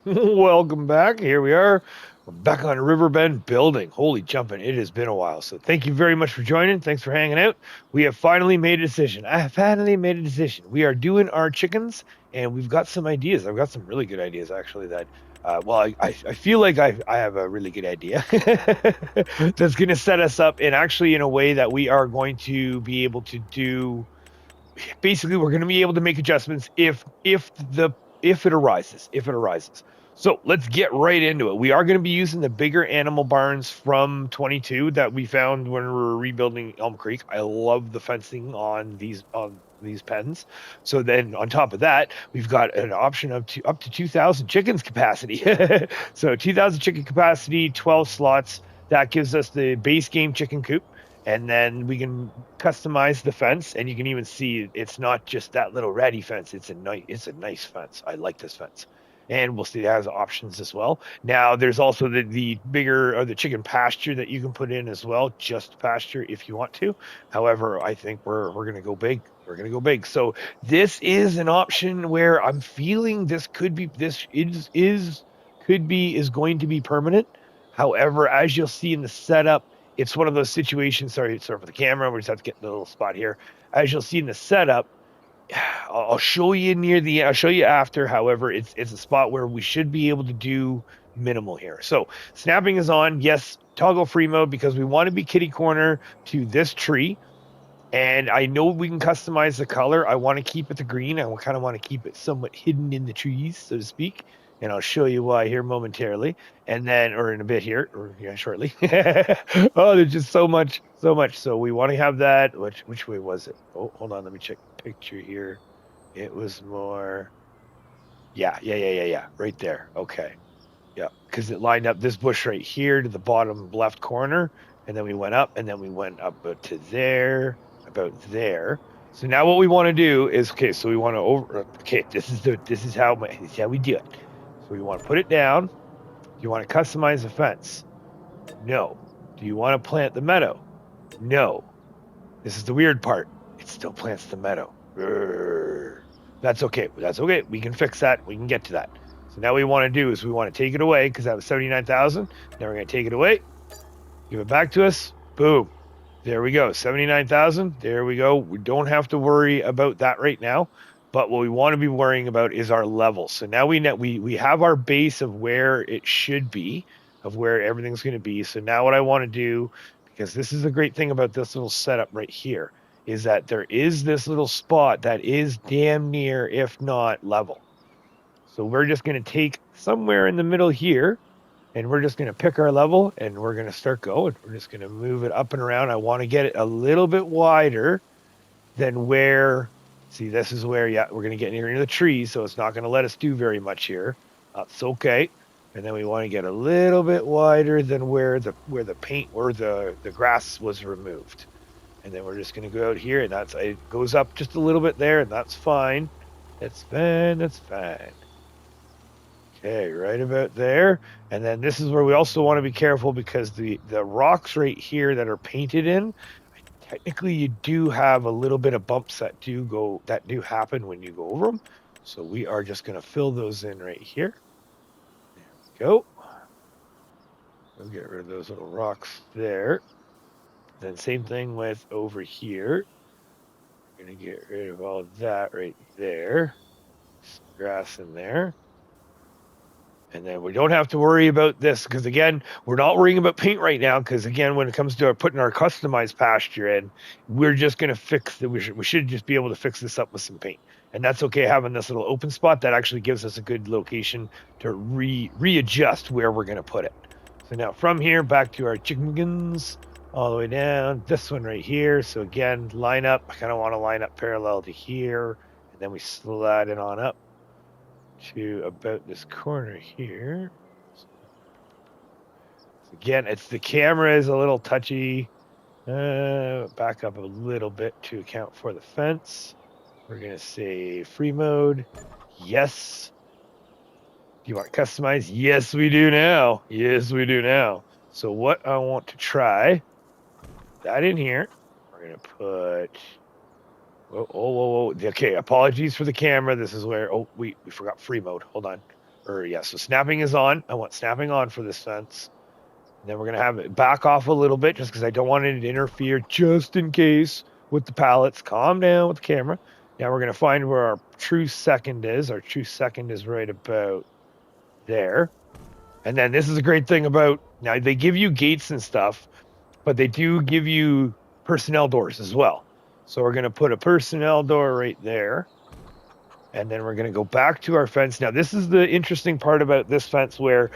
Welcome back. Here we are. We're back on Riverbend building. Holy jumping. It has been a while. So thank you very much for joining. Thanks for hanging out. We have finally made a decision. I have finally made a decision. We are doing our chickens and we've got some ideas. I've got some really good ideas actually that I feel like I have a really good idea that's going to set us up and actually in a way that we are going to be able to do basically we're going to be able to make adjustments if it arises. So let's get right into it. We are going to be using the bigger animal barns from 22 that we found when we were rebuilding Elm Creek. I love the fencing on these pens. So then on top of that, we've got an option of up to 2,000 chickens capacity. So 2,000 chicken capacity, 12 slots. That gives us the base game chicken coop, and then we can customize the fence, and you can even see it's not just that little ratty fence. It's a nice fence. I like this fence. And we'll see it has options as well. Now there's also the bigger or the chicken pasture that you can put in as well, just pasture if you want to. However, I think we're gonna go big. We're gonna go big. So this is an option where I'm feeling this is going to be permanent. However, as you'll see in the setup, it's one of those situations. Sorry for the camera. We just have to get in a little spot here. As you'll see in the setup, I'll show you I'll show you after. However, it's a spot where we should be able to do minimal here. So snapping is on. Yes, toggle free mode because we want to be kitty corner to this tree. And I know we can customize the color. I want to keep it the green. I kind of want to keep it somewhat hidden in the trees, so to speak. And I'll show you why here momentarily. And then, or in a bit here, or yeah, shortly. Oh, there's just so much, so much. So we want to have that. Which way was it? Oh, hold on. Let me check the picture here. It was more. Yeah. Right there. Okay. Yeah, because it lined up this bush right here to the bottom left corner, and then we went up, and then we went up to there, about there. So now what we want to do is okay. So we want to over. Okay, this is how we do it. So we want to put it down. Do you want to customize the fence? No. Do you want to plant the meadow? No. This is the weird part. It still plants the meadow. Urgh. That's okay. That's okay. We can fix that. We can get to that. So now what we want to do is we want to take it away because that was 79,000. Now we're going to take it away, give it back to us. Boom. There we go. 79,000. There we go. We don't have to worry about that right now. But what we want to be worrying about is our level. So now we have our base of where it should be, of where everything's going to be. So now what I want to do, because this is the great thing about this little setup right here, is that there is this little spot that is damn near, if not level. So we're just going to take somewhere in the middle here, and we're just going to pick our level, and we're going to start going. We're just going to move it up and around. I want to get it a little bit wider than where, see, this is where, yeah, we're going to get near the trees, so it's not going to let us do very much here. That's okay. And then we want to get a little bit wider than where the paint or the grass was removed. And then we're just going to go out here, and it goes up just a little bit there, and that's fine. That's fine. That's fine. Okay, right about there. And then this is where we also want to be careful because the rocks right here that are painted in, technically you do have a little bit of bumps that do happen when you go over them. So we are just going to fill those in right here. There we go. We'll get rid of those little rocks there. Then same thing with over here. We're going to get rid of all of that right there. Some grass in there. And then we don't have to worry about this because, again, we're not worrying about paint right now because, again, when it comes to putting our customized pasture in, we're just going to fix we should just be able to fix this up with some paint. And that's okay having this little open spot. That actually gives us a good location to readjust where we're going to put it. So now from here back to our chickens all the way down. This one right here. So, again, line up. I kind of want to line up parallel to here. And then we slide it on up to about this corner here. So again, it's the camera is a little touchy. Back up a little bit to account for the fence. We're going to say free mode. Yes. Do you want customized? Yes, we do now. Yes, we do now. So what I want to try, that in here. We're going to put... Whoa. Okay, apologies for the camera. This is where... Oh, we forgot free mode. Hold on. So snapping is on. I want snapping on for this fence. And then we're going to have it back off a little bit just because I don't want it to interfere just in case with the pallets. Calm down with the camera. Now we're going to find where our true second is. Our true second is right about there. And then this is a great thing about, now they give you gates and stuff, but they do give you personnel doors as well. So we're going to put a personnel door right there. And then we're going to go back to our fence. Now, this is the interesting part about this fence where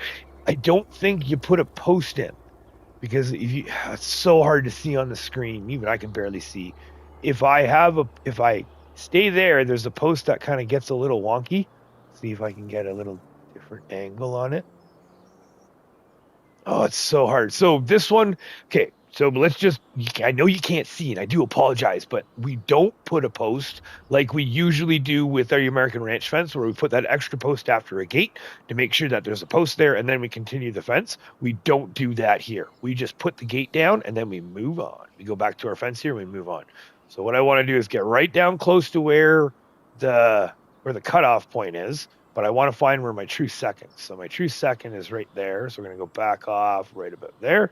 I don't think you put a post in because it's so hard to see on the screen. Even I can barely see. If I stay there, there's a post that kind of gets a little wonky. See if I can get a little different angle on it. Oh, it's so hard. So this one, okay. So let's just, I know you can't see, and I do apologize, but we don't put a post like we usually do with our American Ranch fence, where we put that extra post after a gate to make sure that there's a post there, and then we continue the fence. We don't do that here. We just put the gate down, and then we move on. We go back to our fence here, and we move on. So what I want to do is get right down close to where the cutoff point is, but I want to find where my true second. So my true second is right there, so we're going to go back off right about there.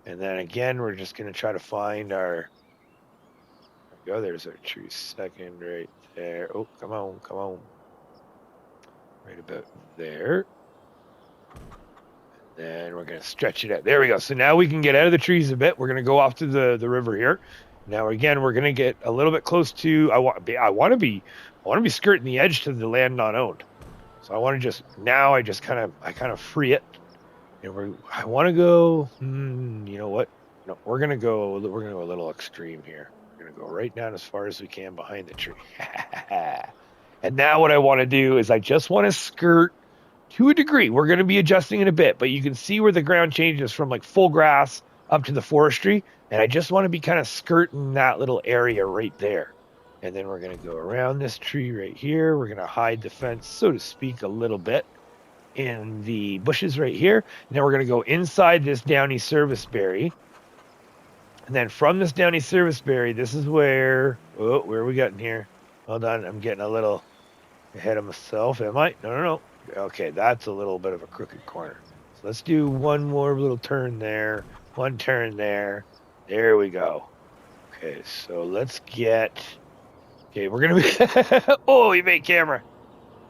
And then again, we're just going to try to find our, there we go, there's our true second right there. Oh, come on. Right about there. And then we're going to stretch it out. There we go. So now we can get out of the trees a bit. We're going to go off to the river here. Now, again, we're going to get a little bit close to, I want to be skirting the edge to the land not owned. So I want to I kind of free it. And I want to go, you know what? No, we're going to go a little extreme here. We're going to go right down as far as we can behind the tree. And now what I want to do is I just want to skirt to a degree. We're going to be adjusting it a bit, but you can see where the ground changes from like full grass up to the forestry. And I just want to be kind of skirting that little area right there. And then we're going to go around this tree right here. We're going to hide the fence, so to speak, a little bit in the bushes right here. And then we're going to go inside this downy service berry. And then from this downy service berry, this is where are we getting here? Hold on, I'm getting a little ahead of myself. Am I? No. Okay, that's a little bit of a crooked corner. So let's do one more little turn there. One turn there. There we go. Okay, so let's get... Okay, we're going to be... Oh, you made camera.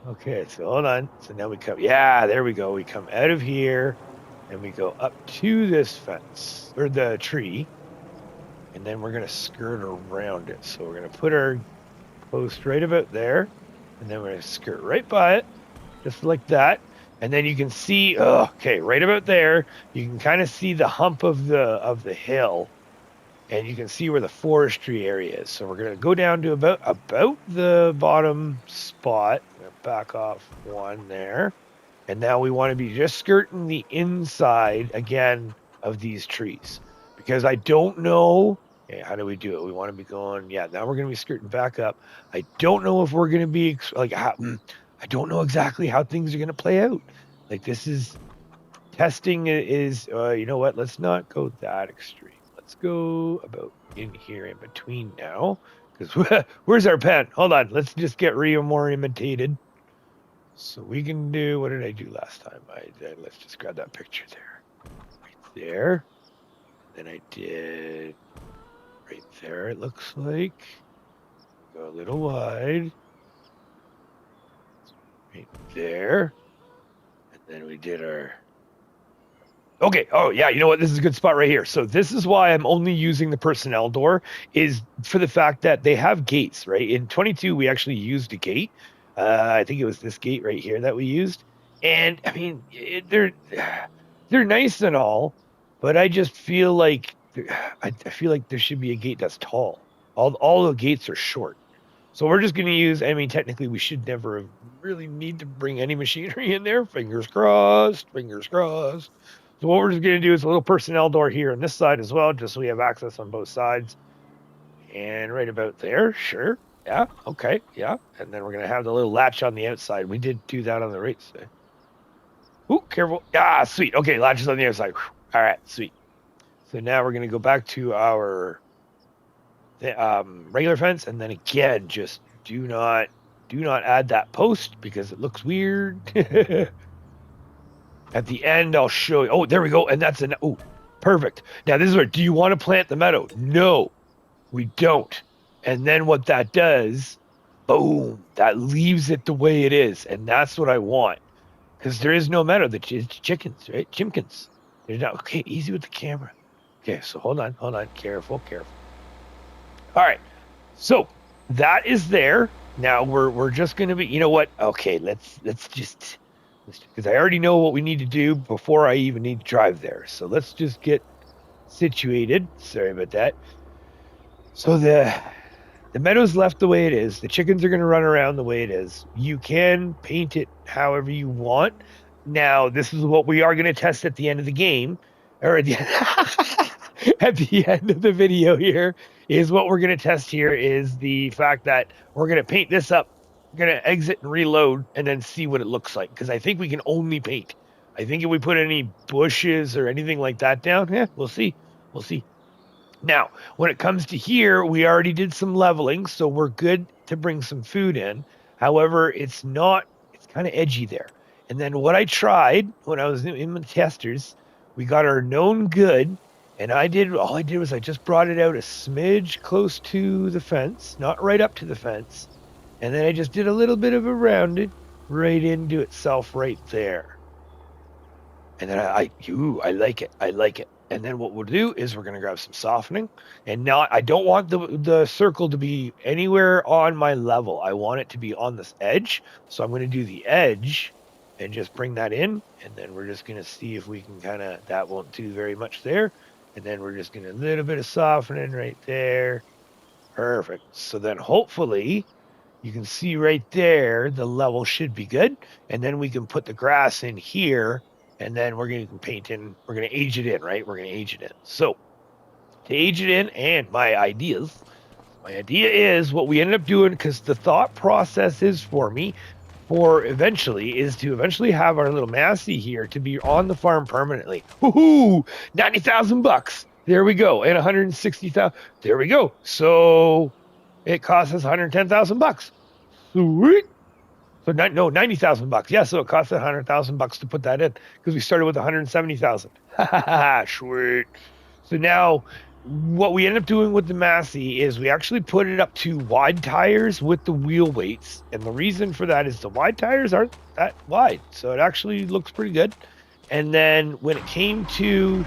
Okay, so hold on. So now we come, there we go. We come out of here and we go up to this fence or the tree, and then we're going to skirt around it. So we're going to put our post right about there, and then we're going to skirt right by it, just like that. And then you can see, right about there, you can kind of see the hump of the hill, and you can see where the forestry area is. So we're going to go down to about the bottom spot. Back off one there. And now we want to be just skirting the inside, again, of these trees. Because I don't know... Okay, how do we do it? We want to be going... Yeah, now we're going to be skirting back up. I don't know if we're going to be... I don't know exactly how things are going to play out. Like, this is... Testing is... you know what? Let's not go that extreme. Let's go about in here in between now. Because where's our pen? Hold on. Let's just get more imitated. So we can do... What did I do last time? Let's just grab that picture there. Right there. Then I did... Right there, it looks like. Go a little wide. Right there. And then we did our... Okay. Oh, yeah. You know what? This is a good spot right here. So this is why I'm only using the personnel door, is for the fact that they have gates, right? In 22, we actually used a gate. I think it was this gate right here that we used. And, I mean, they're nice and all, but I just feel like... I feel like there should be a gate that's tall. All the gates are short. So we're just going to use... I mean, technically, we should never really need to bring any machinery in there. Fingers crossed. Fingers crossed. So what we're just going to do is a little personnel door here on this side as well, just so we have access on both sides. And right about there, sure. Yeah, okay, yeah. And then we're going to have the little latch on the outside. We did do that on the right side. Ooh, careful. Ah, sweet. Okay, latches on the outside. All right, sweet. So now we're going to go back to our regular fence. And then again, just do not do not add that post because it looks weird. At the end, I'll show you. Oh, there we go. And that's an, oh, perfect. Now this is where, do you want to plant the meadow? No, we don't. And then what that does, boom, that leaves it the way it is. And that's what I want. Because there is no meadow. It's chickens, right? Chimkins. There's not, okay, easy with the camera. Okay, so hold on. Careful. All right. So that is there. Now we're just going to be, you know what? Okay, let's just, because I already know what we need to do before I even need to drive there. So let's just get situated. Sorry about that. So the meadow's left the way it is. The chickens are going to run around the way it is. You can paint it however you want. Now, this is what we are going to test at the end of the game, or at the, at the end of the video here, is what we're going to test here is the fact that we're going to paint this up. We're going to exit and reload and then see what it looks like, because I think we can only paint. I think if we put any bushes or anything like that down, we'll see. Now, when it comes to here, we already did some leveling, so we're good to bring some food in. However, it's kind of edgy there. And then what I tried when I was in the testers, we got our known good, and all I did was I just brought it out a smidge close to the fence, not right up to the fence. And then I just did a little bit of a rounded right into itself right there. And then I like it. And then what we'll do is we're going to grab some softening. And now I don't want the circle to be anywhere on my level. I want it to be on this edge. So I'm going to do the edge and just bring that in. And then we're just going to see if we can that won't do very much there. And then we're just going to a little bit of softening right there. Perfect. So then hopefully you can see right there, the level should be good. And then we can put the grass in here. And then we're going to paint in, we're going to age it in, right? We're going to age it in. So to age it in, and my idea is what we ended up doing, because the thought process is is to eventually have our little Massey here to be on the farm permanently. Woohoo! $90,000. There we go. And 160,000. There we go. So it costs us $110,000. Sweet. So $90,000. Yeah, so it cost $100,000 to put that in, because we started with 170,000. Sweet. So now what we end up doing with the Massey is we actually put it up to wide tires with the wheel weights. And the reason for that is the wide tires aren't that wide. So it actually looks pretty good. And then when it came to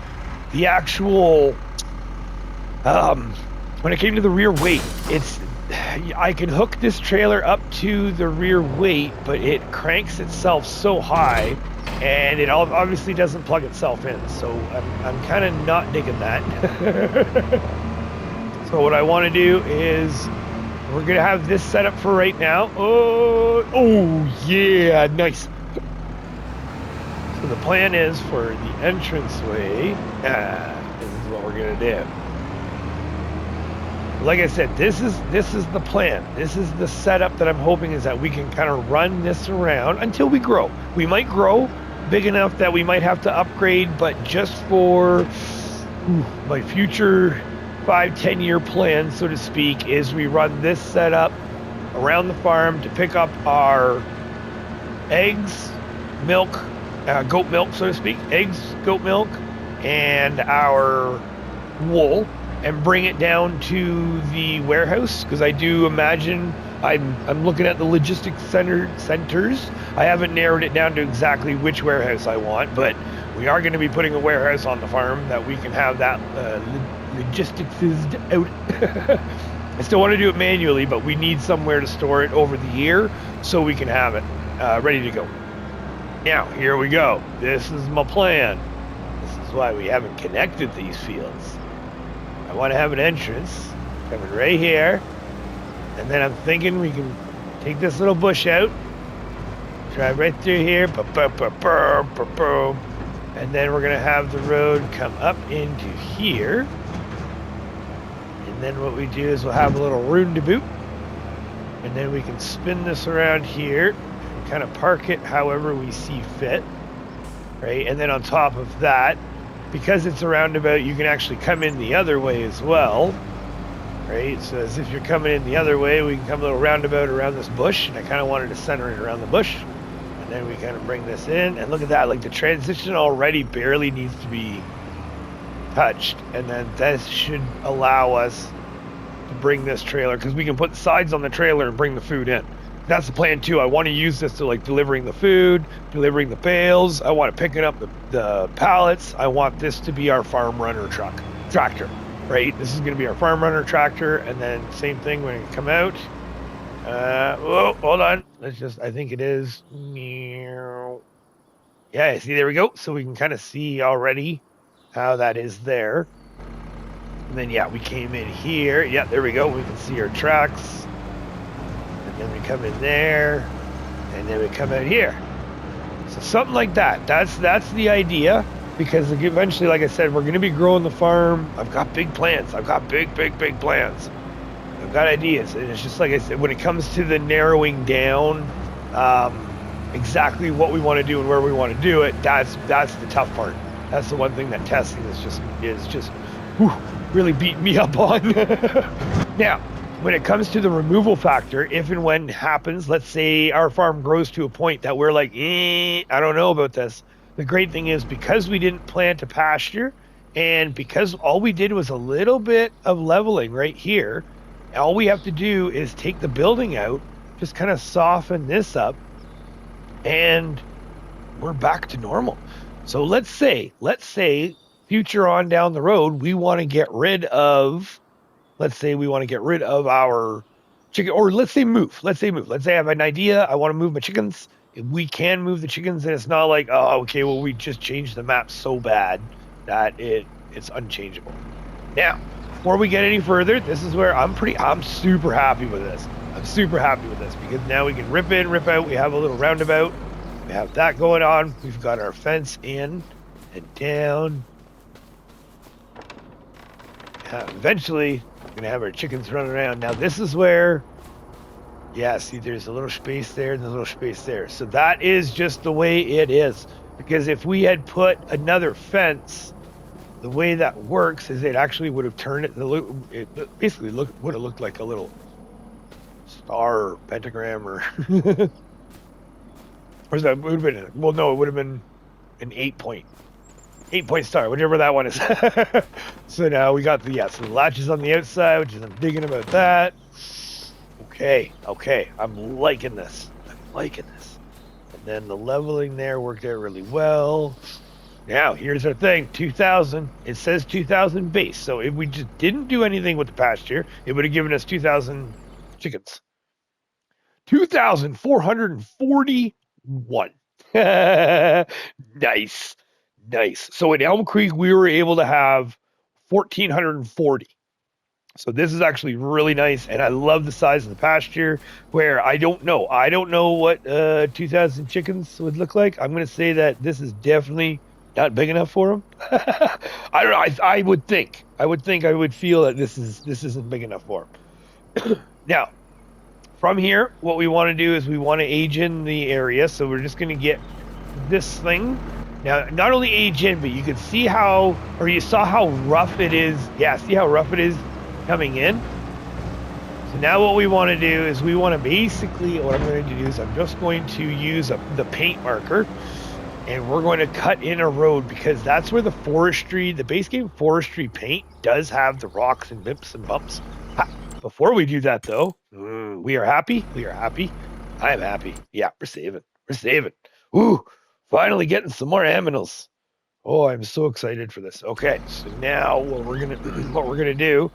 the actual, when it came to the rear weight, I can hook this trailer up to the rear weight, but it cranks itself so high, and it obviously doesn't plug itself in. So I'm kind of not digging that. So what I want to do is we're going to have this set up for right now. Oh yeah, nice. So the plan is for the entranceway, this is what we're going to do. Like I said, this is the plan. This is the setup that I'm hoping is that we can kind of run this around until we grow. We might grow big enough that we might have to upgrade, but just for my future 5-10 year plan, so to speak, is we run this setup around the farm to pick up our eggs, milk, goat milk, so to speak, eggs, goat milk, and our wool, and bring it down to the warehouse, because I do imagine I'm looking at the logistics centers. I haven't narrowed it down to exactly which warehouse I want, but we are going to be putting a warehouse on the farm that we can have that logistics out. I still want to do it manually, but we need somewhere to store it over the year so we can have it ready to go. Now, here we go. This is my plan. This is why we haven't connected these fields. I want to have an entrance coming right here, and then I'm thinking we can take this little bush out, drive right through here, and then we're going to have the road come up into here, and then what we do is we'll have a little roundabout, and then we can spin this around here and kind of park it however we see fit, right? And then on top of that, because it's a roundabout, you can actually come in the other way as well. right? So as if you're coming in the other way, we can come a little roundabout around this bush, and I kind of wanted to center it around the bush. And then we kind of bring this in, and look at that, like the transition already barely needs to be touched. And then this should allow us to bring this trailer, because we can put the sides on the trailer and bring the food in. That's the plan too. I want to use this to like delivering the food, delivering the bales. I want to picking up the pallets. I want this to be our farm runner tractor, right? This is going to be our farm runner tractor. And then same thing when it come out. Oh, hold on. Let's just, I think it is. Yeah, see, there we go. So we can kind of see already how that is there. And then, yeah, we came in here. Yeah, there we go. We can see our tracks. And then we come in there. And then we come out here. So something like that. That's the idea. Because eventually, like I said, we're going to be growing the farm. I've got big plans. I've got big plans. I've got ideas. And it's just like I said, when it comes to the narrowing down exactly what we want to do and where we want to do it, that's the tough part. That's the one thing that testing is just really beating me up on. Now, when it comes to the removal factor, if and when it happens, let's say our farm grows to a point that we're like, I don't know about this. The great thing is, because we didn't plant a pasture, and because all we did was a little bit of leveling right here, all we have to do is take the building out, just kind of soften this up, and we're back to normal. So let's say future on down the road, we want to get rid of, our chicken, or let's say move. Let's say I have an idea. I want to move my chickens. We can move the chickens, and it's not like, oh, okay, well, we just changed the map so bad that it's unchangeable. Now, before we get any further, this is where I'm super happy with this. I'm super happy with this because now we can rip in, rip out. We have a little roundabout. We have that going on. We've got our fence in and down. Eventually, we're going to have our chickens running around. Now, this is where, yeah, see, there's a little space there and a little space there. So that is just the way it is. Because if we had put another fence, the way that works is it actually would have turned it basically would have looked like a little star or pentagram or or that would have been, well, no, it would have been an 8-point star, whichever that one is. So now we got the latches on the outside, which is, I'm digging about that. Okay, I'm liking this. And then the leveling there worked out really well. Now, here's our thing, 2,000. It says 2,000 base. So if we just didn't do anything with the pasture, it would have given us 2,000 chickens. 2,441. Nice. So in Elm Creek, we were able to have 1,440. So this is actually really nice, and I love the size of the pasture. Where I don't know what 2,000 chickens would look like. I'm going to say that this is definitely not big enough for them. I don't know. I would feel that this isn't big enough for them. Now, from here, what we want to do is we want to age in the area. So we're just going to get this thing. Now, not only age in, but you can see you saw how rough it is. Yeah, see how rough it is coming in? So now what we want to do is what I'm going to do is I'm just going to use the paint marker, and we're going to cut in a road, because that's where the base game forestry paint does have the rocks and bips and bumps. Before we do that, though, we are happy. I am happy. Yeah, we're saving. Ooh, finally getting some more aminals. Oh, I'm so excited for this. Okay, so now what we're gonna do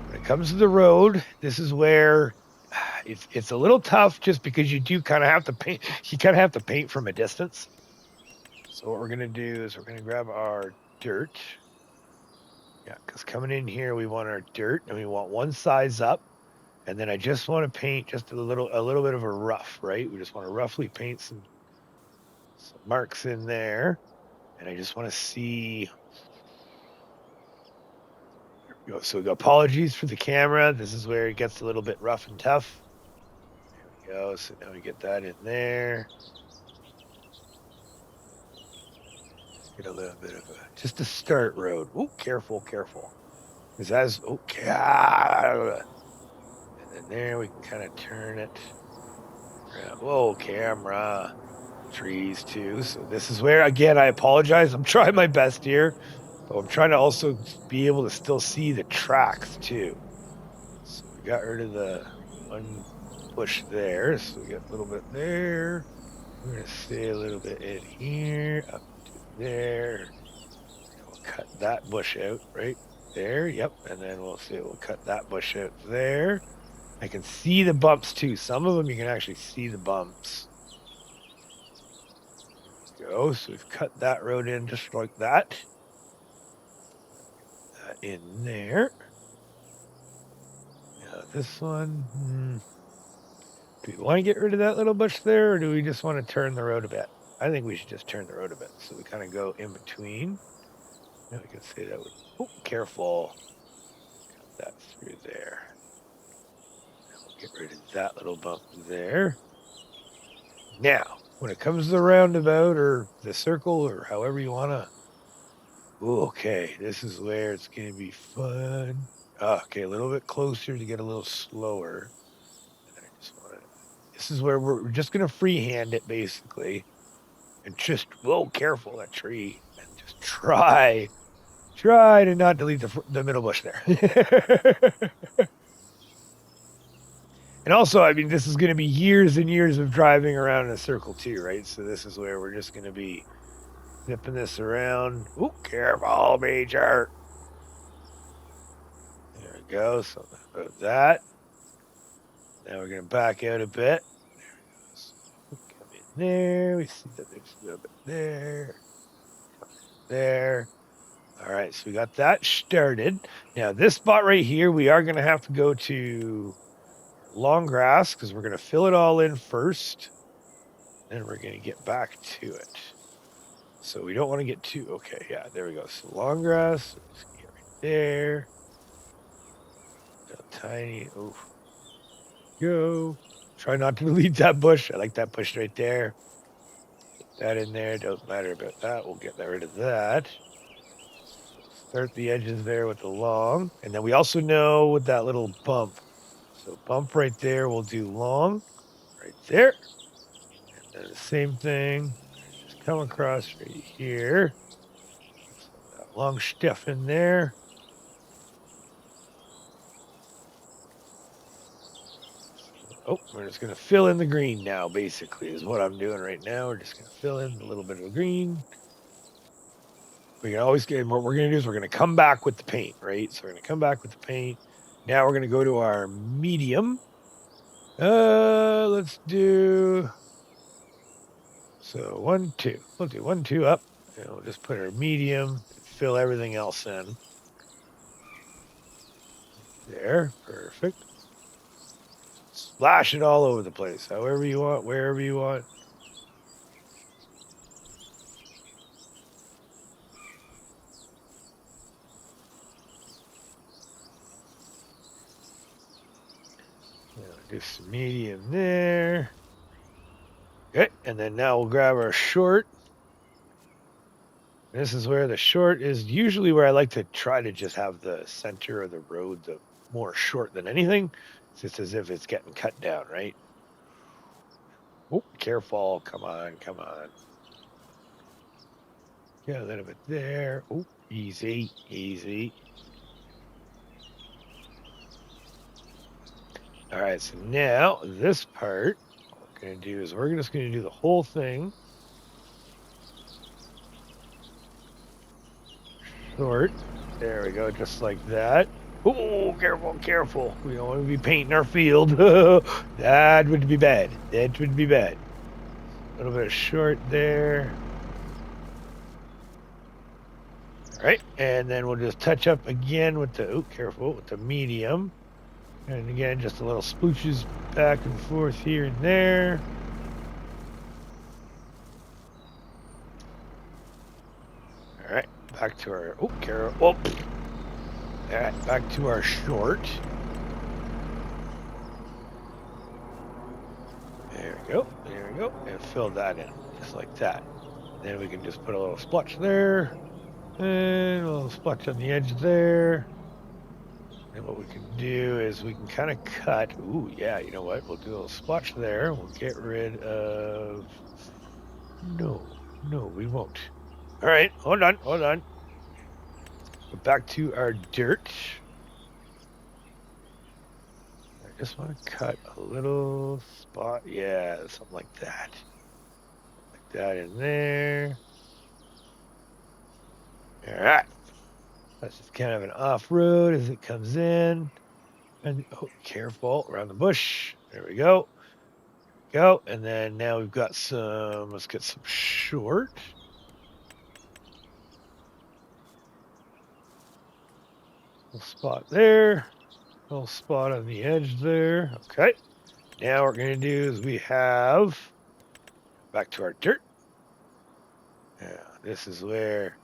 when it comes to the road, this is where it's a little tough, just because you do kind of have to paint. You kind of have to paint from a distance. So what we're gonna do is we're gonna grab our dirt. Yeah, because coming in here, we want our dirt, and we want one size up. And then I just want to paint just a little bit of a rough, right? We just want to roughly paint some marks in there. And I just want to see. So apologies for the camera. This is where it gets a little bit rough and tough. There we go. So now we get that in there. Just get a little bit of just a start road. Ooh, careful. Because as, okay, and then there we can kind of turn it. Whoa, camera. Trees too. So this is where, again, I apologize. I'm trying my best here, but I'm trying to also be able to still see the tracks too. So we got rid of the one bush there. So we got a little bit there. We're going to stay a little bit in here, up to there. We'll cut that bush out right there. Yep. And then we'll cut that bush out there. I can see the bumps too. Some of them you can actually see the bumps. Go. So we've cut that road in just like that. In there. Now this one. Do we want to get rid of that little bush there, or do we just want to turn the road a bit? I think we should just turn the road a bit. So we kind of go in between. Now we can say that would. Oh, careful. Cut that through there. Now we'll get rid of that little bump there. Now, when it comes to the roundabout or the circle or however you want to. Okay, this is where it's going to be fun. Okay, a little bit closer to get a little slower. This is where we're just going to freehand it, basically. And just, whoa, careful, that tree. And just try to not delete the middle bush there. And also, I mean, this is going to be years and years of driving around in a circle too, right? So this is where we're just going to be zipping this around. Oh, careful, Major. There we go. So about that. Now we're going to back out a bit. There we go. So come in there. We see that there's a little bit there. There. All right, so we got that started. Now this spot right here, we are going to have to go to long grass because we're going to fill it all in first. Then we're going to get back to it. So we don't want to get too, okay, yeah, there we go. So long grass, just get right there. Tiny, oh, go. Try not to delete that bush. I like that bush right there. Put that in there, don't matter about that. We'll get rid of that. Start the edges there with the long. And then we also know with that little bump. So bump right there, we'll do long right there. And then the same thing, just come across right here. So that long stuff in there. Oh, we're just going to fill in the green now, basically, is what I'm doing right now. We're just going to fill in a little bit of the green. We can always get, what we're going to do is we're going to come back with the paint, right? So we're going to come back with the paint. Now we're going to go to our medium. Let's do, so 1, 2. We'll do 1, 2 up. And we'll just put our medium, fill everything else in. There, perfect. Splash it all over the place, however you want, wherever you want. Do some medium there. Okay, and then now we'll grab our short. This is where the short is usually where I like to try to just have the center of the road the more short than anything. It's just as if it's getting cut down, right? Oh, careful. Come on, come on. Yeah, a little bit there. Oh, easy, easy. All right, so now this part, what we're going to do is we're just going to do the whole thing. Short. There we go, just like that. Oh, careful, careful. We don't want to be painting our field. That would be bad. That would be bad. A little bit of short there. All right, and then we'll just touch up again with the, oh, careful, with the medium. And again, just a little splooches back and forth here and there. All right, back to our, oh, careful. All right, back to our short. There we go, there we go. And fill that in, just like that. Then we can just put a little splotch there. And a little splotch on the edge there. And what we can do is we can kind of cut. Ooh, yeah, you know what? We'll do a little splotch there. We'll get rid of... No, we won't. All right, hold on. Go back to our dirt. I just want to cut a little spot. Yeah, something like that. Like that in there. All right. That's just kind of an off-road as it comes in. And oh, careful around the bush. There we go. And then now we've got some, let's get some short. Little spot there. Little spot on the edge there. Okay. Now what we're going to do is we have, back to our dirt. Yeah, this is where,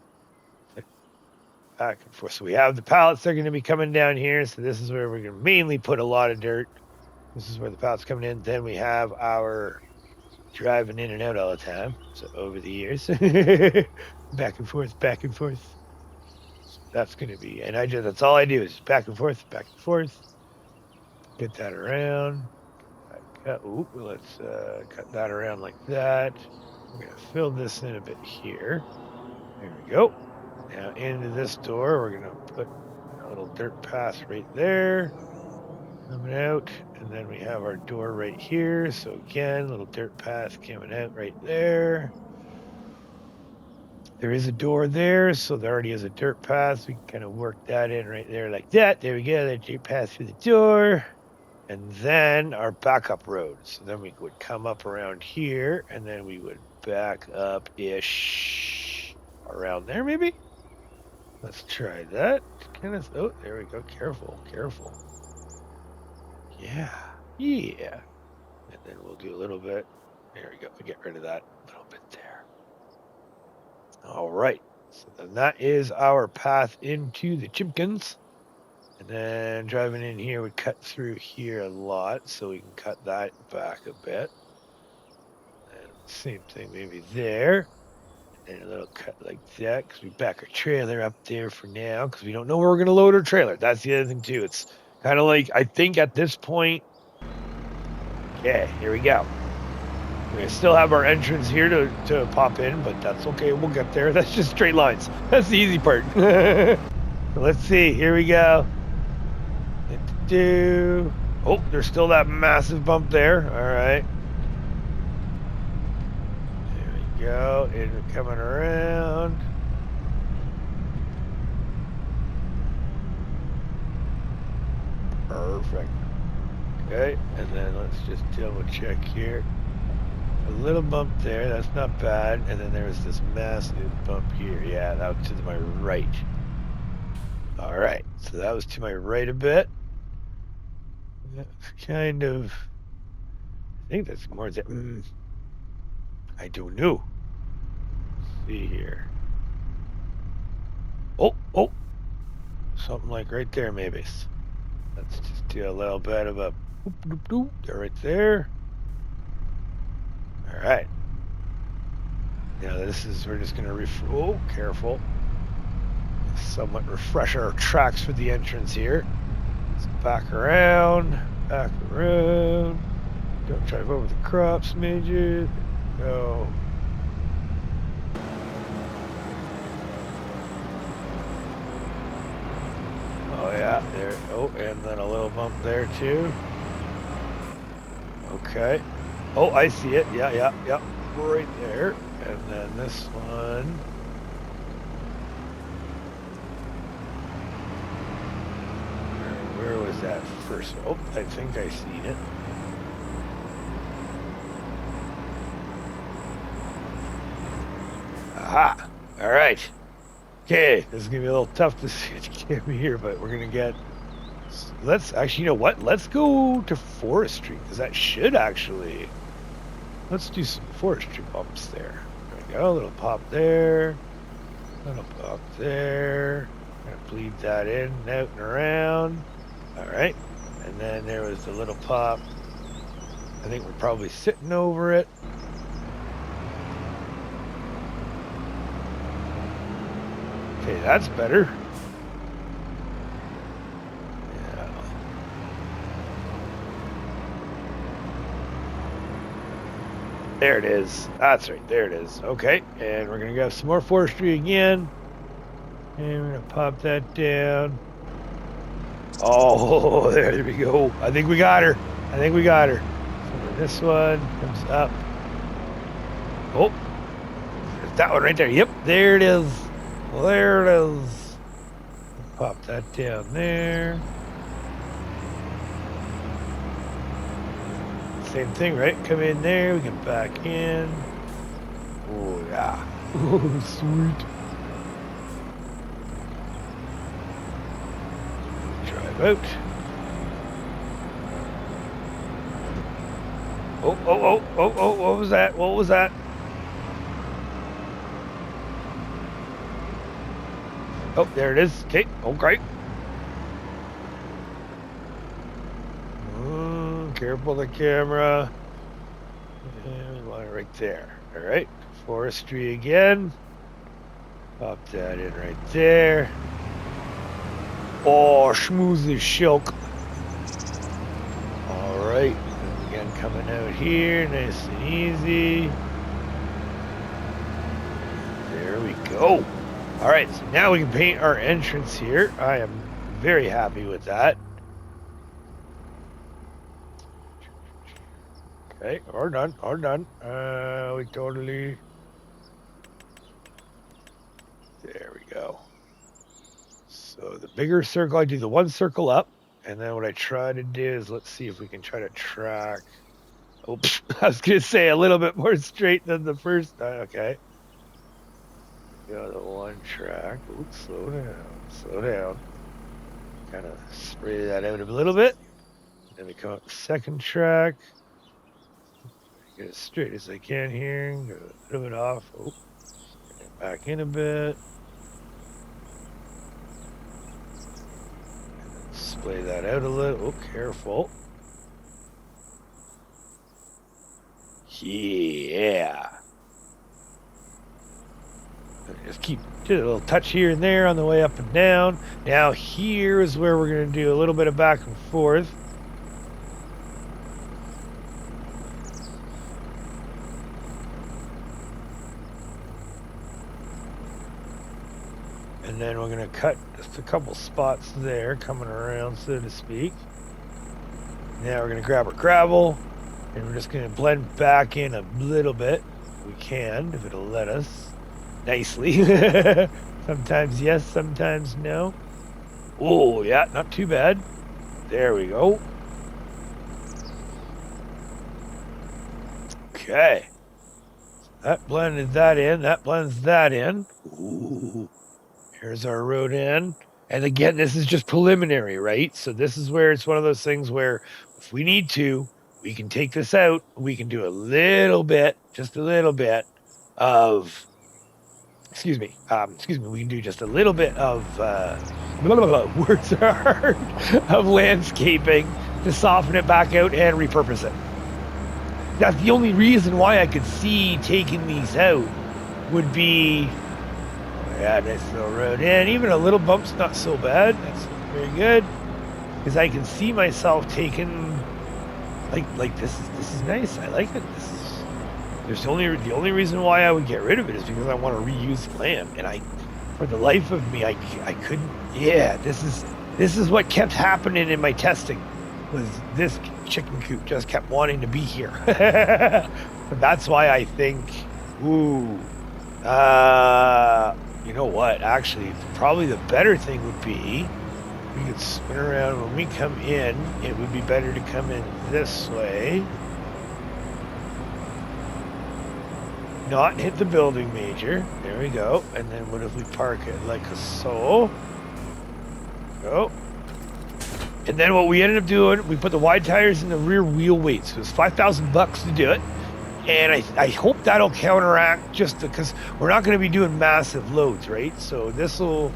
back and forth. So we have the pallets, they're going to be coming down here. So this is where we're going to mainly put a lot of dirt. This is where the pallets coming in. Then we have our driving in and out all the time. So over the years, back and forth. So that's going to be, and that's all I do is back and forth. Get that around. Let's cut that around like that. We're going to fill this in a bit here. There we go. Now into this door, we're going to put a little dirt path right there. Coming out. And then we have our door right here. So again, little dirt path coming out right there. There is a door there, so there already is a dirt path. We can kind of work that in right there like that. There we go, that dirt path through the door. And then our backup road. So then we would come up around here, and then we would back up-ish around there, maybe? Let's try that. Oh, there we go. Careful. Yeah. And then we'll do a little bit. There we go. We get rid of that little bit there. All right. So then that is our path into the Chimkins. And then driving in here, we cut through here a lot, so we can cut that back a bit. And same thing maybe there. And a little cut like that, because we back our trailer up there for now, because we don't know where we're going to load our trailer. That's the other thing, too. It's kind of like, I think at this point, okay, here we go. We still have our entrance here to pop in, but that's okay. We'll get there. That's just straight lines. That's the easy part. Let's see. Here we go. Oh, there's still that massive bump there. All right. There we go. It's coming around. Perfect. Okay, and then let's just double check here. A little bump there. That's not bad. And then there was this massive bump here. Yeah, that was to my right. All right. So that was to my right a bit. Kind of, I think that's more than, I don't know. Let's see here. Oh, something like right there maybe. Let's just do a little bit of a they're right there. All right. Now this is, we're just gonna careful. Somewhat refresh our tracks for the entrance here. Back around. Don't drive over the crops, Major. Go. Oh yeah, there. Oh, and then a little bump there too. Okay. Oh, I see it. Yeah. Right there. And then this one. Where was that first? Oh, I think I seen it. Aha! All right. Okay, this is gonna be a little tough to see what you get me here, but we're gonna get. Let's actually, you know what? Let's go to forestry because that should actually. Let's do some forestry bumps there. There we go. A little pop there. Little pop there. Gonna bleed that in, out and around. All right, and then there was the little pop. I think we're probably sitting over it. Okay, that's better. There it is. That's right. There it is. Okay. And we're going to grab some more forestry again. And we're going to pop that down. Oh, there we go. I think we got her. I think we got her. So this one comes up. Oh, there's that one right there. Yep, there it is. There it is. Pop that down there. Same thing, right? Come in there. We can back in. Oh, yeah. Oh, sweet. Drive out. Oh, what was that? What was that? Oh, there it is. Okay, okay. Careful the camera. And we want it right there. All right, forestry again. Pop that in right there. Oh, schmoozy shilk. All right, and again coming out here, nice and easy. There we go. All right, so now we can paint our entrance here. I am very happy with that. Okay, we're done, we're done. We totally... There we go. So the bigger circle, I do the one circle up, and then what I try to do is, let's see if we can try to track... Oops, I was going to say a little bit more straight than the first time. Okay. Go to one track. Oops, slow down, slow down. Kind of spray that out a little bit. Then we come up the second track. Get as straight as I can here. Go a little bit off. Oh, back in a bit. Splay that out a little. Oh, careful. Yeah. Just keep a little touch here and there on the way up and down. Now here is where we're going to do a little bit of back and forth. And then we're going to cut just a couple spots there, coming around, so to speak. Now we're going to grab our gravel, and we're just going to blend back in a little bit. If we can, if it'll let us. Nicely. Sometimes yes, sometimes no. Oh, yeah, not too bad. There we go. Okay. That blended that in. That blends that in. Ooh. Here's our road in. And again, this is just preliminary, right? So this is where it's one of those things where if we need to, we can take this out. We can do a little bit, just a little bit of... Excuse me, we can do just a little bit of, words are hard, of landscaping to soften it back out and repurpose it. That's the only reason why I could see taking these out would be, yeah, nice little road in. Even a little bump's not so bad. That's very good. Because I can see myself taking, like this is nice. I like it. The only reason why I would get rid of it is because I want to reuse land, and for the life of me, I couldn't. Yeah, this is what kept happening in my testing, was this chicken coop just kept wanting to be here. But that's why I think, you know what? Actually, probably the better thing would be we could spin around when we come in. It would be better to come in this way. Not hit the building major. There we go. And then what if we park it like so? Go. And then what we ended up doing, we put the wide tires in the rear wheel weights. So it was $5,000 to do it. And I hope that'll counteract just because we're not going to be doing massive loads, right? So this will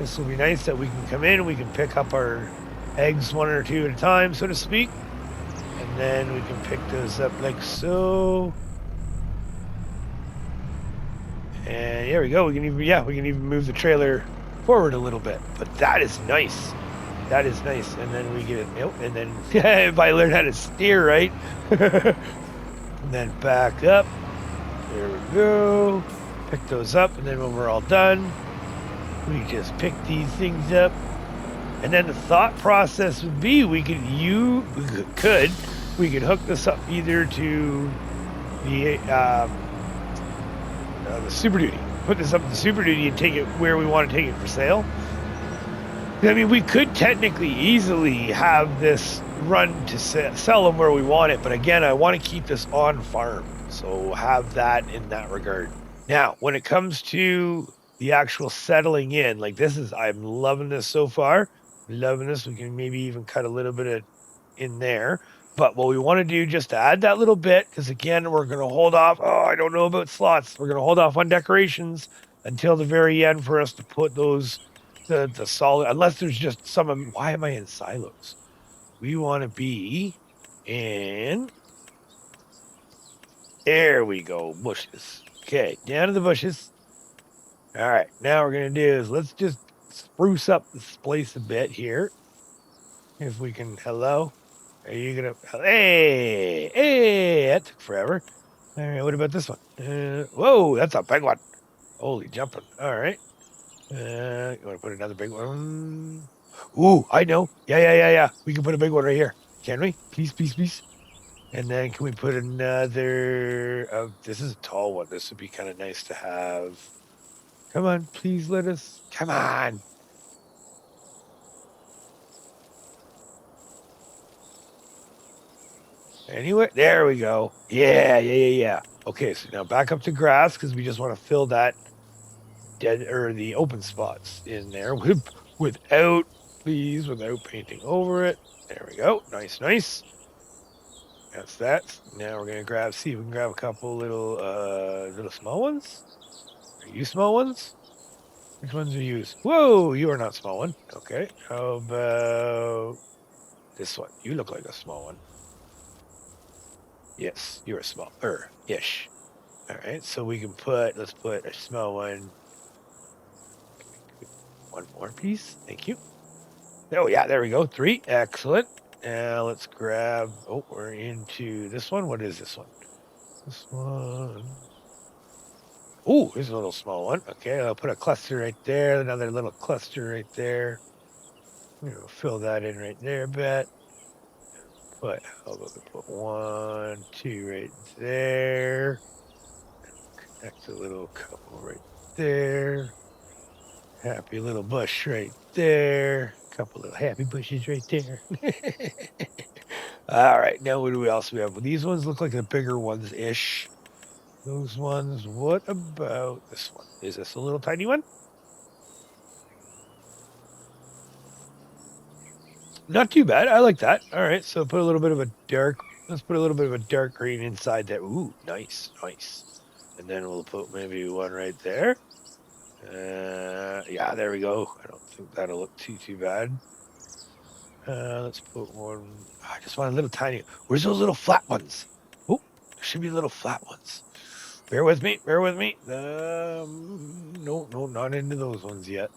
be nice that we can come in and we can pick up our eggs one or two at a time, so to speak. And then we can pick those up like so. And there we go. We can even move the trailer forward a little bit. But that is nice. That is nice. And then we get it. And then if I learn how to steer right, and then back up. There we go. Pick those up, and then when we're all done, we just pick these things up. And then the thought process would be we could hook this up either to the Super Duty. Put this up to the Super Duty and take it where we want to take it for sale. I mean, we could technically easily have this run to sell them where we want it, but again, I want to keep this on farm, so have that in that regard. Now, when it comes to the actual settling in, like I'm loving this so far. Loving this. We can maybe even cut a little bit of in there. But what we want to do just to add that little bit, because again, we're going to hold off. Oh, I don't know about slots. We're going to hold off on decorations until the very end for us to put those, the solid, unless there's just some, why am I in silos? We want to be in, there we go, bushes. Okay, down to the bushes. All right, now what we're going to do is let's just spruce up this place a bit here. If we can, hello? Are you going to, hey, that took forever. All right, what about this one? Whoa, that's a big one. Holy jumping. All right. You want to put another big one? Ooh, I know. Yeah. We can put a big one right here. Can we? Please. And then can we put another, this is a tall one. This would be kind of nice to have. Come on, please let us. Come on. Anyway, there we go. Yeah. Okay, so now back up to grass because we just want to fill that the open spots in there without painting over it. There we go. Nice. That's that. Now we're gonna see if we can grab a couple little small ones. Are you small ones? Which ones are you? Whoa, you are not small one. Okay. How about this one? You look like a small one. Yes, you're a small ish. All right, so we can let's put a small one. One more piece. Thank you. Oh yeah, there we go. 3. Excellent. Now let's grab, we're into this one. What is this one? This one. Oh, here's a little small one. Okay, I'll put a cluster right there. Another little cluster right there. We'll fill that in right there a bit. How about we put 1, 2 right there. Connect a little couple right there. Happy little bush right there. Couple little happy bushes right there. All right, now what do we else have? Well, these ones look like the bigger ones-ish. Those ones. What about this one? Is this a little tiny one? Not too bad. I like that. All right, so put a little bit of a dark. Let's put a little bit of a dark green inside there. Ooh, nice. And then we'll put maybe one right there. Yeah, there we go. I don't think that'll look too bad. Let's put one. I just want a little tiny. Where's those little flat ones? Oh, there should be little flat ones. Bear with me. No, not into those ones yet.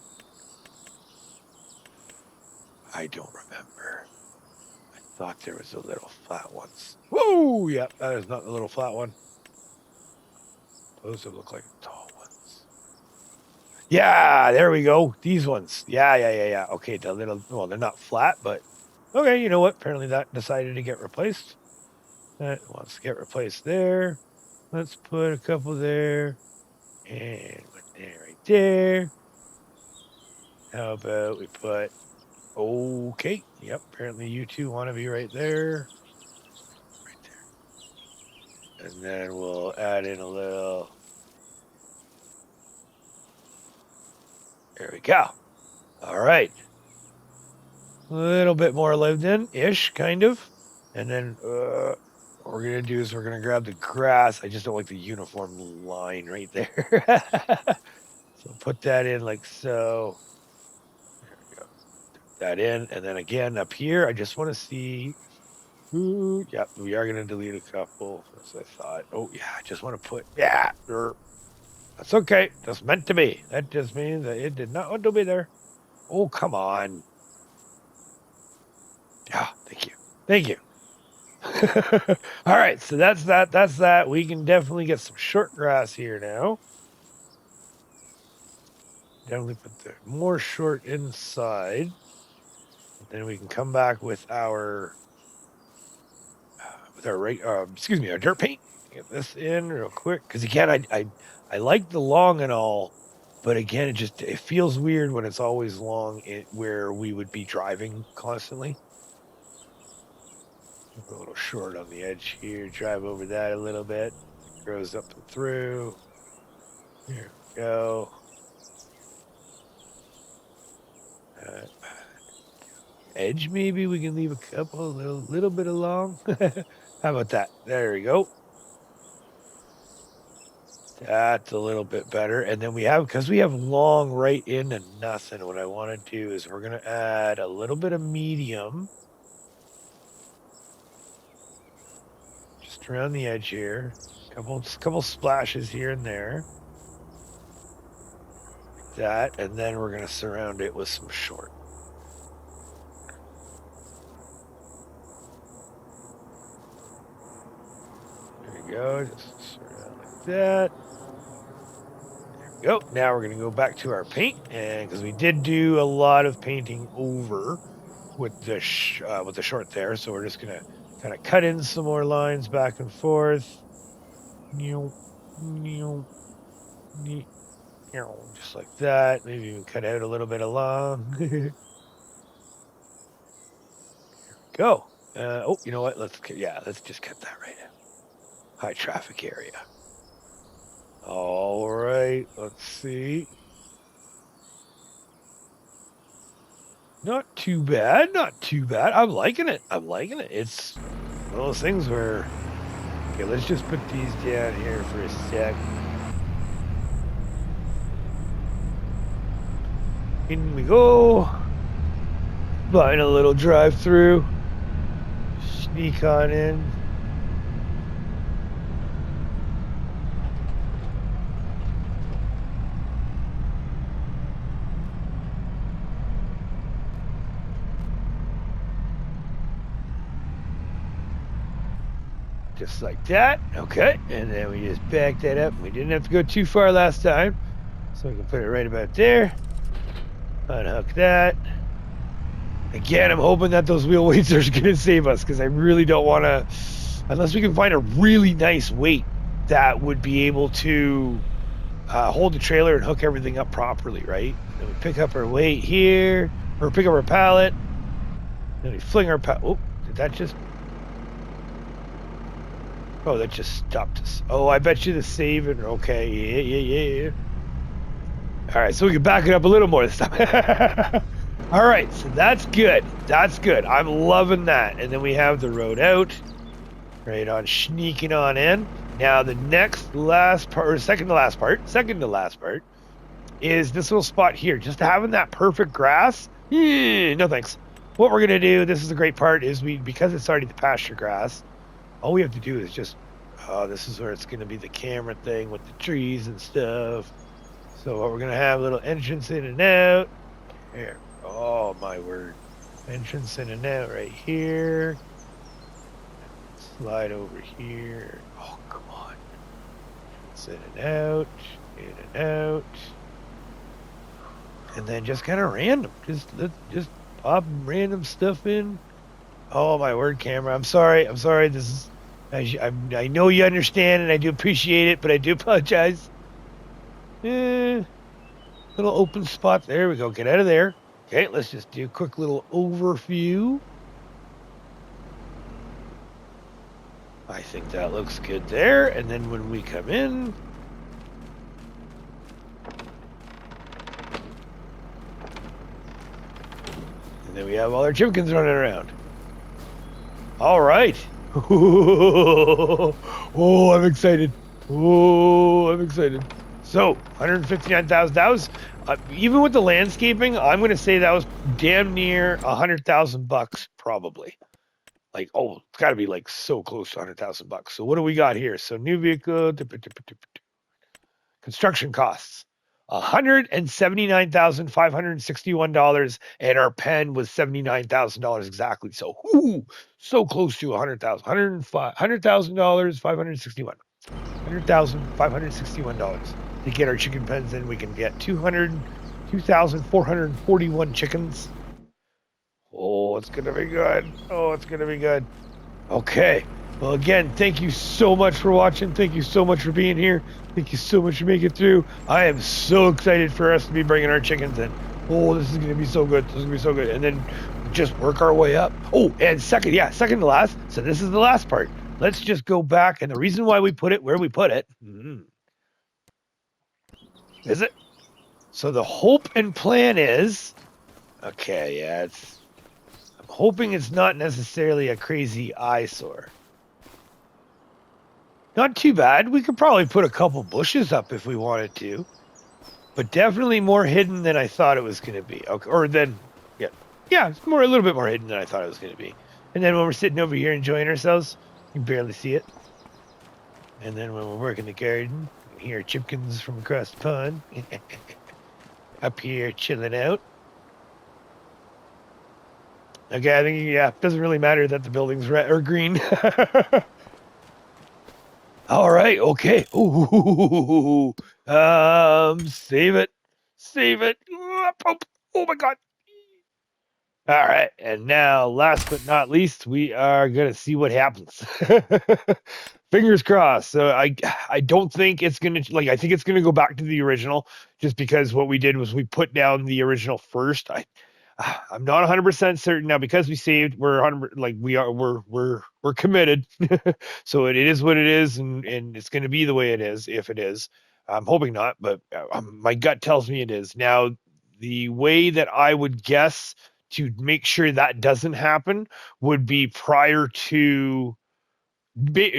I don't remember. I thought there was a little flat ones. Whoa, yeah, that is not the little flat one. Those look like tall ones. Yeah, there we go. These ones. Yeah. Okay, they're not flat, but okay, you know what? Apparently that decided to get replaced. That wants to get replaced there. Let's put a couple there. And one there right there. How about we put, okay, yep, apparently you two want to be right there. Right there. And then we'll add in a little. There we go. All right. A little bit more lived in-ish, kind of. And then what we're going to do is we're going to grab the grass. I just don't like the uniform line right there. So put that in like so. There we go. Put that in. And then again, up here, I just want to see. Ooh, yep, we are going to delete a couple. As I thought. Oh, yeah, I just want to put. Yeah. That's okay. That's meant to be. That just means that it did not want to be there. Oh, come on. Yeah, thank you. All right, so that's that. We can definitely get some short grass here now. Definitely put the more short inside. Then we can come back with our our dirt paint. Get this in real quick because again, I like the long and all, but again, it feels weird when it's always long where we would be driving constantly. A little short on the edge here. Drive over that a little bit. Grows up and through. Here we go. Edge maybe we can leave a couple, little bit along. How about that? There we go. That's a little bit better. And then because we have long right into nothing, what I want to do is we're going to add a little bit of medium. Just around the edge here. Couple splashes here and there. Like that. And then we're going to surround it with some short. There we go. Just surround like that. Go. Now we're going to go back to our paint, and because we did do a lot of painting over with the short there, so we're just going to kind of cut in some more lines back and forth. Just like that. Maybe even cut out a little bit along. Here we go. You know what? Let's just cut that right now. High traffic area. All right, let's see. Not too bad. I'm liking it. It's one of those things where, okay, let's just put these down here for a sec. In we go. Find a little drive-through. Sneak on in. Just like that. Okay. And then we just back that up. We didn't have to go too far last time. So we can put it right about there. Unhook that. Again, I'm hoping that those wheel weights are going to save us because I really don't want to, unless we can find a really nice weight that would be able to hold the trailer and hook everything up properly, right? Then we pick up our weight here, or pick up our pallet. Then we fling our pallet. Oh, did that just... Oh, that just stopped us. Oh, I bet you the saving. Okay, yeah. All right, so we can back it up a little more this time. All right, so that's good. I'm loving that. And then we have the road out. Right on, sneaking on in. Now the second to last part is this little spot here. Just having that perfect grass. No thanks. What we're gonna do, this is the great part, is because it's already the pasture grass, all we have to do is just, this is where it's gonna be the camera thing with the trees and stuff. So what we're gonna have a little entrance in and out. Here. Oh my word. Entrance in and out right here. Slide over here. Oh, come on. It's in and out. And then just kind of random. Just pop random stuff in. Oh my word, camera. I'm sorry. This is... I know you understand and I do appreciate it, but I do apologize. Little open spot. There we go. Get out of there. Okay, let's just do a quick little overview. I think that looks good there. And then when we come in, and then we have all our chimkins running around. All right. Oh, I'm excited. So, 159,000. That was, even with the landscaping, I'm going to say that was damn near $100,000 probably. Like, oh, it's got to be like so close to $100,000. So what do we got here? So new vehicle, construction costs, $179,561, and our pen was $79,000 exactly. So, so close to 100,000, $100,000, 561, $100,561 to get our chicken pens in. We can get 2,441 chickens. Oh, it's gonna be good. Oh, it's gonna be good. Okay. Well, again, thank you so much for watching. Thank you so much for being here. Thank you so much for making it through. I am so excited for us to be bringing our chickens in. Oh, this is going to be so good. This is going to be so good. And then just work our way up. Oh, and second to last. So this is the last part. Let's just go back. And the reason why we put it where we put it is it? So the hope and plan is, okay, yeah, I'm hoping it's not necessarily a crazy eyesore. Not too bad. We could probably put a couple bushes up if we wanted to, but definitely more hidden than I thought it was going to be. Okay, or then, yeah, it's a little bit more hidden than I thought it was going to be. And then when we're sitting over here enjoying ourselves, you can barely see it. And then when we're working the garden, you can hear chipkins from across the pond up here chilling out. Okay, I think it doesn't really matter that the building's red or green. All right, okay. Ooh, save it. Oh my God. All right, and now, last but not least, we are gonna see what happens. Fingers crossed. So I don't think it's gonna I think it's gonna go back to the original, just because what we did was we put down the original first. I'm not 100% certain now because we saved. We're 100 we're committed. So it is what it is, and it's going to be the way it is if it is. I'm hoping not, but my gut tells me it is. Now, the way that I would guess to make sure that doesn't happen would be prior to.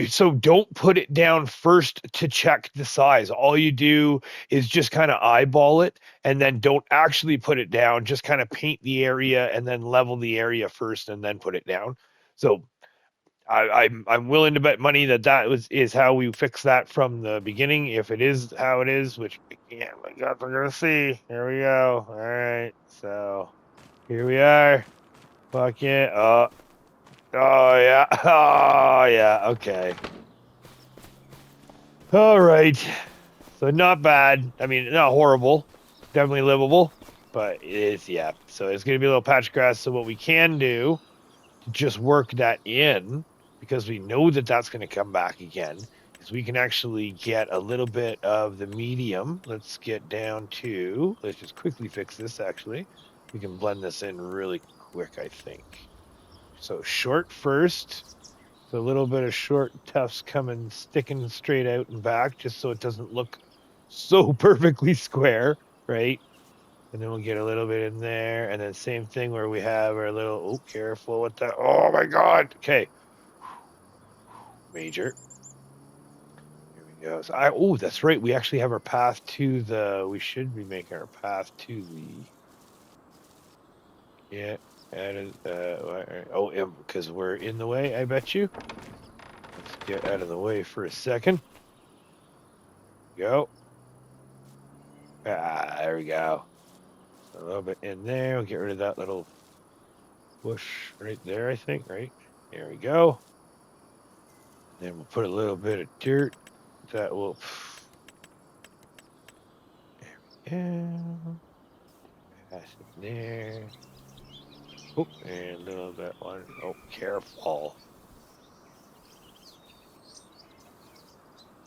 So don't put it down first to check the size. All you do is just kind of eyeball it, and then don't actually put it down. Just kind of paint the area and then level the area first, and then put it down. So I'm willing to bet money that is how we fix that from the beginning. If it is how it is, which I guess we're gonna see. Here we go. All right, so here we are. Fuck yeah. Oh yeah. Oh yeah. Okay. All right. So not bad. I mean, not horrible. Definitely livable, but it's So it's gonna be a little patch grass. So what we can do to just work that in, because we know that that's going to come back again, is we can actually get a little bit of the medium. Let's get down to. Let's just quickly fix this. Actually, we can blend this in really quick, I think. So short first. So a little bit of short tufts sticking straight out and back, just so it doesn't look so perfectly square, right? And then we'll get a little bit in there, and then same thing where we have our little. Oh, careful with that! Oh my God! Okay, major. Here we go. So oh, that's right. We actually have our path to the. We should be making our path to the. Yeah, and because we're in the way. I bet you. Let's get out of the way for a second. Go. There we go. A little bit in there. We'll get rid of that little bush right there, I think, right? There we go. Then we'll put a little bit of dirt that will. There we go. Pass it there. Oh, and a little bit one. Oh, careful.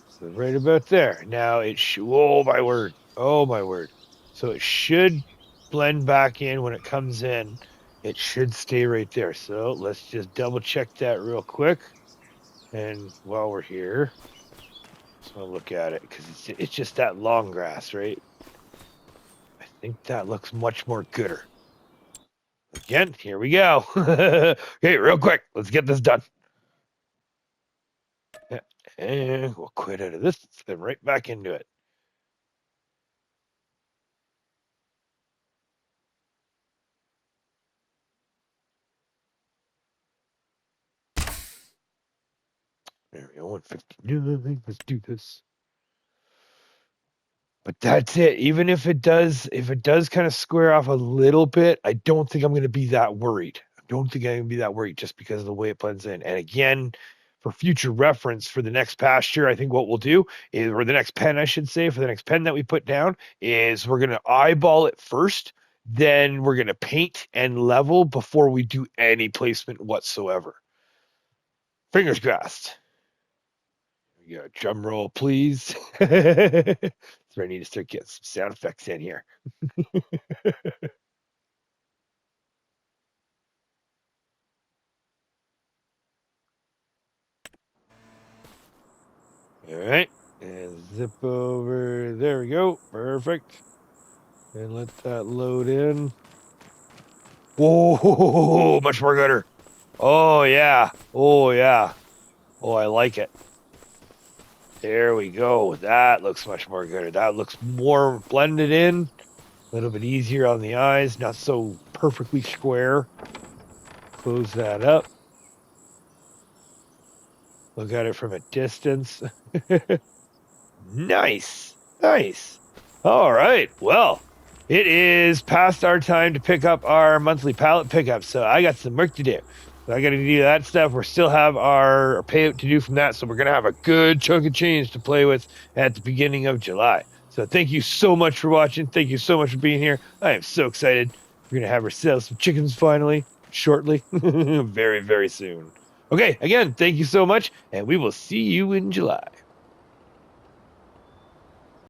So right about there. Now it should. Oh my word. Oh my word. So it should blend back in when it comes in. It should stay right there. So let's just double check that real quick. And while we're here, just want to look at it because it's just that long grass, right? I think that looks much more gooder. Again, here we go. Okay, real quick, let's get this done. Yeah, and we'll quit out of this, then right back into it. There we go, 159. Let's do this. But that's it. Even if it does kind of square off a little bit, I don't think I'm going to be that worried. I don't think I'm going to be that worried just because of the way it blends in. And again, for future reference for the next pasture, I think what we'll do is, or the next pen, I should say, for the next pen that we put down, is we're going to eyeball it first. Then we're going to paint and level before we do any placement whatsoever. Fingers crossed. You got a drum roll, please. So I need to start getting some sound effects in here. All right, and zip over. There we go. Perfect. And let that load in. Whoa, much more gooder. Oh yeah. Oh yeah. Oh, I like it. There we go. That looks much more gooder. That looks more blended in. A little bit easier on the eyes. Not so perfectly square. Close that up. Look at it from a distance. Nice. Nice. All right. Well, it is past our time to pick up our monthly pallet pickup. So I got some work to do. So I got to do that stuff. We still have our payout to do from that. So we're going to have a good chunk of change to play with at the beginning of July. So thank you so much for watching. Thank you so much for being here. I am so excited. We're going to have ourselves some chickens finally, shortly, very, very soon. Okay. Again, thank you so much. And we will see you in July.